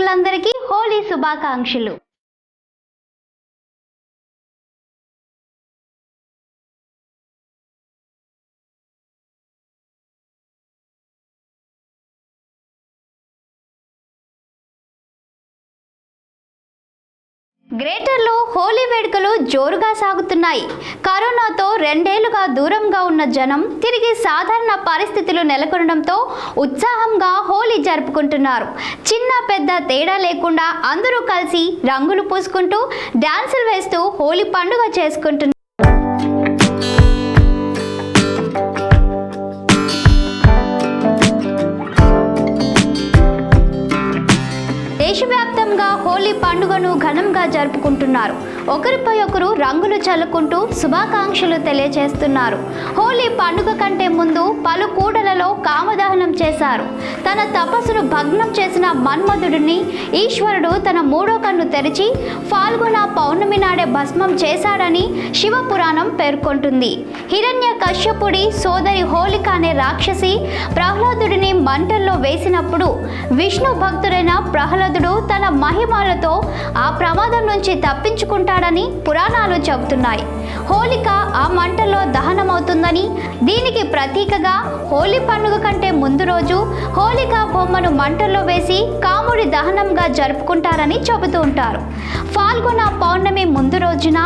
ప్రేక్షకులందరికీ హోలీ శుభాకాంక్షలు. గ్రేటర్లో హోలీ వేడుకలు జోరుగా సాగుతున్నాయి. కరోనాతో 2 ఏళ్లుగా దూరంగా ఉన్న జనం తిరిగి సాధారణ పరిస్థితులు నెలకొనడంతో ఉత్సాహంగా హోలీ జరుపుకుంటున్నారు. చిన్న పెద్ద తేడా లేకుండా అందరూ కలిసి రంగులు పూసుకుంటూ డాన్సులు వేస్తూ హోలీ పండుగ చేసుకుంటున్నారు. దేశవ్యాప్తంగా హోలీ పండుగను ఘనంగా జరుపుకుంటున్నారు. ఒకరిపై ఒకరు రంగులు చల్లుకుంటూ శుభాకాంక్షలు తెలియజేస్తున్నారు. హోలీ పండుగ కంటే ముందు పలు కూడలలో కామదహనం చేశారు. తన తపస్సును భగ్నం చేసిన మన్మధుడిని ఈశ్వరుడు తన 3వ కన్ను తెరిచి ఫాల్గుణ పౌర్ణమి నాడే భస్మం చేశాడని శివపురాణం పేర్కొంటుంది. హిరణ్య కశ్యపుడి సోదరి హోలిక అనే రాక్షసి ప్రహ్లాదుడిని మంటల్లో వేసినప్పుడు విష్ణు భక్తుడైన ప్రహ్లాదుడు తన మహిమలతో ఆ ప్రమాదం నుంచి తప్పించుకుంటాడని పురాణాలు చెబుతున్నాయి. హోలిక ఆ మంటల్లో దహనమవుతుందని, దీనికి ప్రతీకగా హోలీ పండుగ కంటే ముందు రోజు హోలికా బొమ్మను మంటల్లో వేసి కాముడి దహనంగా జరుపుకుంటారని చెబుతూ ఉంటారు. ఫాల్గుణ పౌర్ణమి ముందు రోజున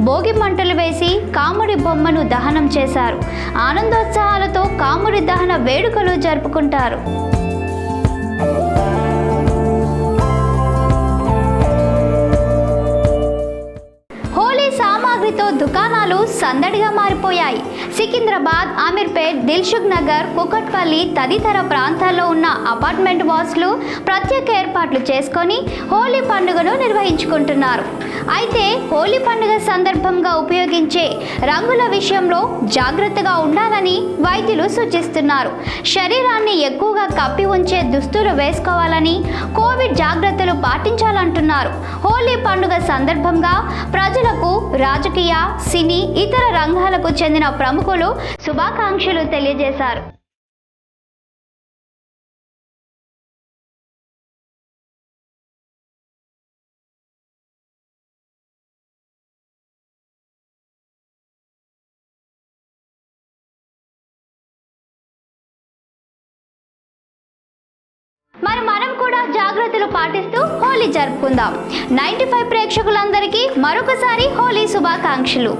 భోగి మంటలు వేసి కాముడి బొమ్మను దహనం చేశారు. ఆనందోత్సాహాలతో కాముడి దహన వేడుకలు జరుపుకుంటారు. సామాగ్రితో దుకాణాలు సందడిగా మారిపోయాయి. సికింద్రాబాద్, అమీర్పేట్, దిల్సుఖ్ నగర్, కుకట్పల్లి తదితర ప్రాంతాల్లో ఉన్న అపార్ట్మెంట్ వాసులు ప్రత్యేక ఏర్పాట్లు చేసుకొని హోలీ పండుగను నిర్వహించుకుంటున్నారు. అయితే హోలీ పండుగ సందర్భంగా ఉపయోగించే రంగుల విషయంలో జాగ్రత్తగా ఉండాలని వైద్యులు సూచిస్తున్నారు. శరీరాన్ని ఎక్కువగా కప్పి ఉంచే దుస్తులు వేసుకోవాలని, కోవిడ్ జాగ్రత్తలు పాటించాలంటున్నారు. హోలీ పండుగ సందర్భంగా ప్రజలకు రాజకీయ, సినీ, ఇతర రంగాలకు చెందిన ప్రముఖులు శుభాకాంక్షలు తెలియజేశారు. మరి మనం కూడా జాగ్రత్తలు పాటిస్తూ హోలీ జరుపుకుందాం. 95 ప్రేక్షకులందరికీ మరొకసారి హోలీ శుభాకాంక్షలు.